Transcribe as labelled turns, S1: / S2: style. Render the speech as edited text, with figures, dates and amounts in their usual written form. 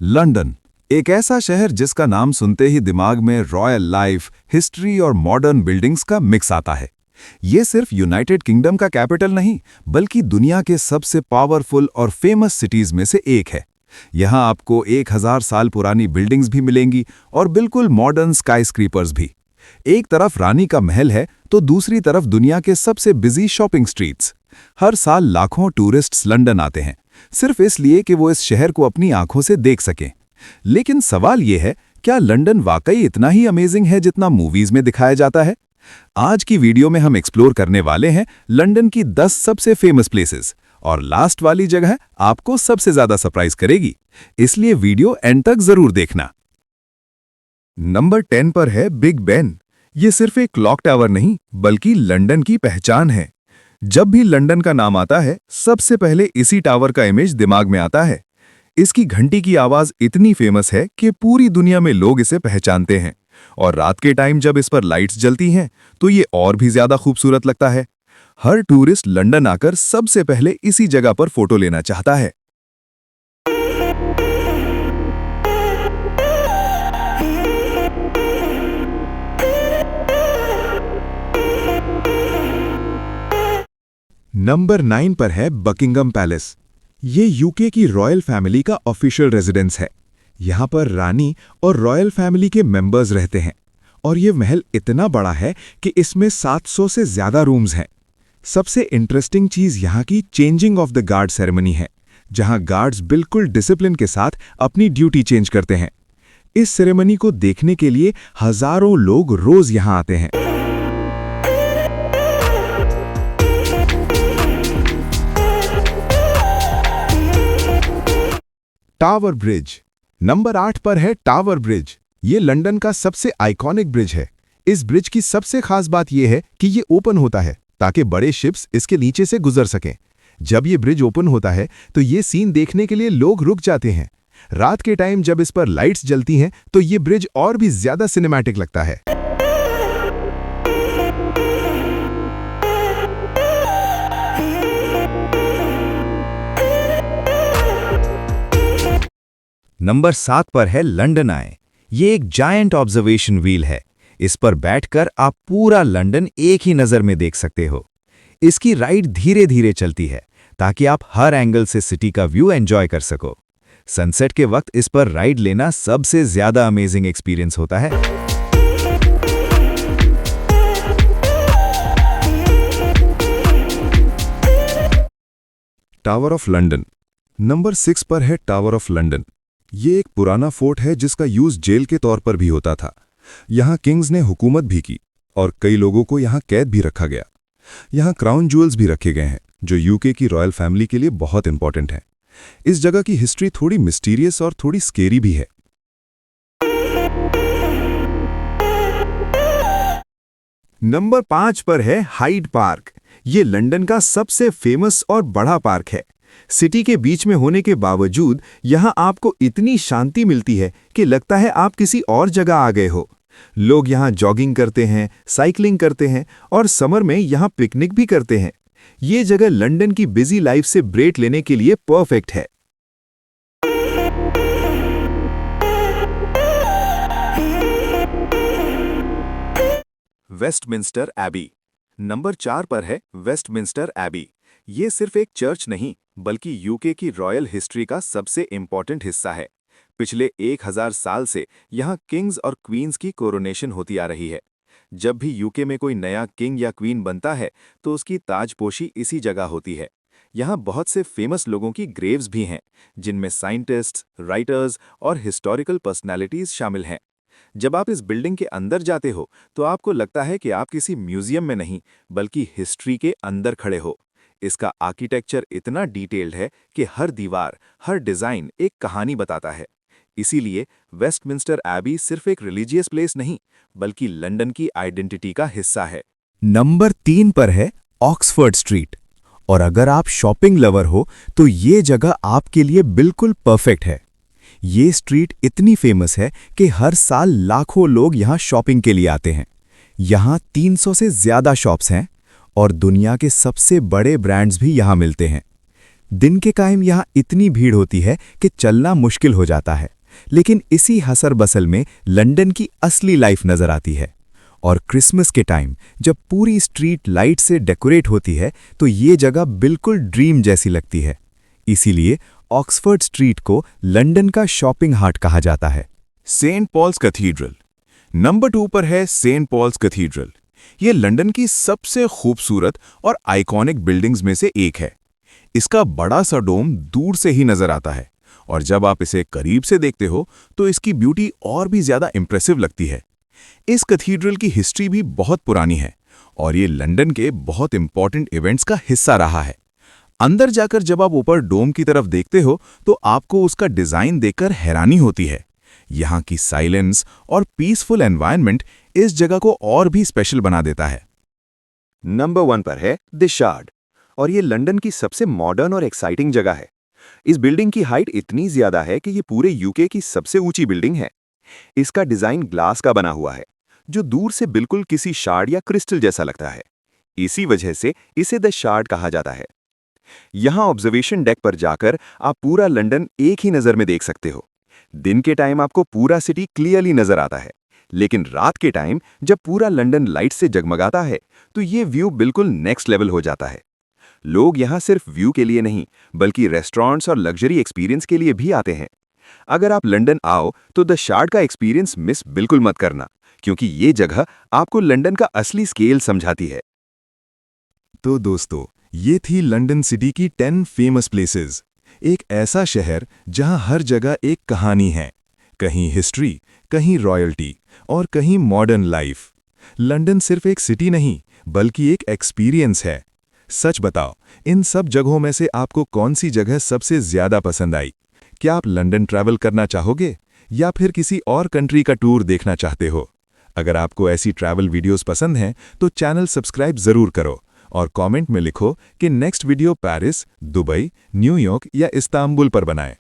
S1: London, एक ऐसा शहर जिसका नाम सुनते ही दिमाग में रॉयल लाइफ, हिस्ट्री और मॉडर्न बिल्डिंग्स का मिक्स आता है। ये सिर्फ यूनाइटेड किंगडम का कैपिटल नहीं, बल्कि दुनिया के सबसे पावरफुल और फेमस सिटीज में से एक है। यहाँ आपको 1000 साल पुरानी बिल्डिंग्स भी मिलेंगी और बिल्कुल मॉडर्न स्काईस्क्रीपर्स भी। एक तरफ रानी का महल है तो दूसरी तरफ दुनिया के सबसे बिजी शॉपिंग स्ट्रीट्स। हर साल लाखों टूरिस्ट्स लंदन आते हैं, सिर्फ इसलिए कि वो इस शहर को अपनी आंखों से देख सकें। लेकिन सवाल ये है, क्या लंदन वाकई इतना ही अमेजिंग है जितना मूवीज में दिखाया जाता है? आज की वीडियो में हम एक्सप्लोर करने वाले हैं लंदन की 10 सबसे फेमस प्लेसेस, और लास्ट वाली जगह आपको सबसे ज्यादा सरप्राइज करेगी, इसलिए वीडियो एंड तक जरूर देखना। नंबर 10 पर है बिग बेन। ये सिर्फ एक क्लॉक टावर नहीं, बल्कि लंदन की पहचान है। जब भी लंदन का नाम आता है, सबसे पहले इसी टावर का इमेज दिमाग में आता है। इसकी घंटी की आवाज इतनी फेमस है कि पूरी दुनिया में लोग इसे पहचानते हैं, और रात के टाइम जब इस पर लाइट्स जलती हैं तो ये और भी ज्यादा खूबसूरत लगता है। हर टूरिस्ट लंदन आकर सबसे पहले इसी जगह पर फोटो लेना चाहता है। नंबर 9 पर है बकिंगम पैलेस। ये यूके की रॉयल फैमिली का ऑफिशियल रेजिडेंस है। यहाँ पर रानी और रॉयल फैमिली के मेंबर्स रहते हैं, और ये महल इतना बड़ा है कि इसमें 700 से ज्यादा रूम्स हैं। सबसे इंटरेस्टिंग चीज यहाँ की changing of the guard ceremony है, जहाँ गार्ड्स बिल्कुल डिसिप्लिन के साथ अपनी ड्यूटी चेंज करते हैं। इस सेरेमनी को देखने के लिए हजारों लोग रोज यहाँ आते हैं। Tower bridge. नंबर 8 पर है टावर ब्रिज। ये लंदन का सबसे आइकॉनिक ब्रिज है। इस ब्रिज की सबसे खास बात यह है कि ये ओपन होता है ताकि बड़े शिप्स इसके नीचे से गुजर सकें। जब ये ब्रिज ओपन होता है तो ये सीन देखने के लिए लोग रुक जाते हैं। रात के टाइम जब इस पर लाइट्स जलती हैं तो ये ब्रिज और भी ज्यादा सिनेमैटिक लगता है।
S2: नंबर 7 पर है लंदन आई। ये एक जायंट ऑब्जर्वेशन व्हील है। इस पर बैठकर आप पूरा लंदन एक ही नज़र में देख सकते हो। इसकी राइड धीरे धीरे चलती है ताकि आप हर एंगल से सिटी का व्यू एंजॉय कर सको। सनसेट के वक्त इस पर राइड लेना सबसे ज्यादा अमेजिंग एक्सपीरियंस होता है।
S1: Tower of London. नंबर 6 पर है टावर ऑफ लंदन। ये एक पुराना फोर्ट है जिसका यूज जेल के तौर पर भी होता था। यहाँ किंग्स ने हुकूमत भी की और कई लोगों को यहाँ कैद भी रखा गया। यहाँ क्राउन ज्वेल्स भी रखे गए हैं जो यूके की रॉयल फैमिली के लिए बहुत इंपॉर्टेंट हैं। इस जगह की हिस्ट्री थोड़ी मिस्टीरियस और थोड़ी स्केरी भी है। नंबर 5 पर है हाइड पार्क। ये लंदन का सबसे फेमस और बड़ा पार्क है। सिटी के बीच में होने के बावजूद यहाँ आपको इतनी शांति मिलती है कि लगता है आप किसी और जगह आ गए हो। लोग यहाँ जॉगिंग करते हैं, साइकिलिंग करते हैं और समर में यहाँ पिकनिक भी करते हैं। ये जगह लंदन की बिजी लाइफ से ब्रेक लेने के लिए परफेक्ट है। Westminster AB. नंबर 4 पर है वेस्टमिंस्टर एबी। ये सिर्फ एक चर्च नहीं, बल्कि यूके की रॉयल हिस्ट्री का सबसे इम्पॉर्टेंट हिस्सा है। पिछले 1000 साल से यहाँ किंग्स और क्वींस की कोरोनेशन होती आ रही है। जब भी यूके में कोई नया किंग या क्वीन बनता है तो उसकी ताजपोशी इसी जगह होती है। यहाँ बहुत से फेमस लोगों की ग्रेव्स भी हैं, जिनमें साइंटिस्ट्स, राइटर्स और हिस्टोरिकल पर्सनैलिटीज शामिल हैं। जब आप इस बिल्डिंग के अंदर जाते हो तो आपको लगता है कि आप किसी म्यूजियम में नहीं, बल्कि हिस्ट्री के अंदर खड़े हो। इसका आर्किटेक्चर इतना डिटेल्ड है कि हर दीवार, हर डिज़ाइन एक कहानी बताता है। इसीलिए वेस्टमिंस्टर एबी सिर्फ एक रिलीजियस प्लेस नहीं, बल्कि लंदन की आइडेंटिटी का हिस्सा है।
S2: नंबर 3 पर है ऑक्सफोर्ड स्ट्रीट। और अगर आप शॉपिंग लवर हो तो ये जगह आपके लिए बिल्कुल परफेक्ट है। ये स्ट्रीट इतनी फेमस है कि हर साल लाखों लोग यहाँ शॉपिंग के लिए आते हैं। यहाँ 300 से ज्यादा शॉप्स हैं और दुनिया के सबसे बड़े ब्रांड्स भी यहाँ मिलते हैं। दिन के टाइम यहाँ इतनी भीड़ होती है कि चलना मुश्किल हो जाता है, लेकिन इसी हसर बसल में लंदन की असली लाइफ नजर आती है। और क्रिसमस के टाइम जब पूरी स्ट्रीट लाइट से डेकोरेट होती है तो ये जगह बिल्कुल ड्रीम जैसी लगती है। इसीलिए ऑक्सफोर्ड स्ट्रीट को लंदन का शॉपिंग हार्ट कहा जाता है।
S1: सेंट पॉल्स कैथीड्रल नंबर 2 पर है। सेंट पॉल्स कैथीड्रल ये लंदन की सबसे खूबसूरत और आइकॉनिक बिल्डिंग्स में से एक है। इसका बड़ा सा डोम दूर से ही नजर आता है और जब आप इसे करीब से देखते हो तो इसकी ब्यूटी और भी ज्यादा इंप्रेसिव लगती है। इस कैथीड्रल की हिस्ट्री भी बहुत पुरानी है और ये लंदन के बहुत इंपॉर्टेंट इवेंट्स का हिस्सा रहा है। अंदर जाकर जब आप ऊपर डोम की तरफ देखते हो तो आपको उसका डिजाइन देखकर हैरानी होती है। यहाँ की साइलेंस और पीसफुल एनवायरनमेंट इस जगह को और भी स्पेशल बना देता है।
S3: नंबर 1 पर है द शार्ड और ये लंदन की सबसे मॉडर्न और एक्साइटिंग जगह है। इस बिल्डिंग की हाइट इतनी ज्यादा है कि ये पूरे यूके की सबसे ऊंची बिल्डिंग है। इसका डिजाइन ग्लास का बना हुआ है जो दूर से बिल्कुल किसी शार्ड या क्रिस्टल जैसा लगता है। इसी वजह से इसे द शार्ड कहा जाता है। यहाँ ऑब्जर्वेशन डेक पर जाकर आप पूरा लंदन एक ही नज़र में देख सकते हो। दिन के टाइम आपको पूरा सिटी क्लियरली नजर आता है, लेकिन रात के टाइम जब पूरा लंदन लाइट से जगमगाता है तो ये व्यू बिल्कुल नेक्स्ट लेवल हो जाता है। लोग यहाँ सिर्फ व्यू के लिए नहीं बल्कि रेस्टोरेंट्स और लग्जरी एक्सपीरियंस के लिए भी आते हैं। अगर आप लंदन आओ तो द शार्ड का एक्सपीरियंस मिस बिल्कुल मत करना, क्योंकि ये जगह आपको लंदन का असली स्केल समझाती है।
S1: तो दोस्तों, ये थी लंदन सिटी की 10 फेमस प्लेसेस। एक ऐसा शहर जहां हर जगह एक कहानी है, कहीं हिस्ट्री, कहीं रॉयल्टी और कहीं मॉडर्न लाइफ। लंदन सिर्फ एक सिटी नहीं बल्कि एक एक्सपीरियंस है। सच बताओ, इन सब जगहों में से आपको कौन सी जगह सबसे ज्यादा पसंद आई? क्या आप लंदन ट्रैवल करना चाहोगे या फिर किसी और कंट्री का टूर देखना चाहते हो? अगर आपको ऐसी ट्रैवल वीडियोस पसंद हैं तो चैनल सब्सक्राइब जरूर करो और कमेंट में लिखो कि next video Paris, Dubai, New York या इस्तांबुल पर बनाएं।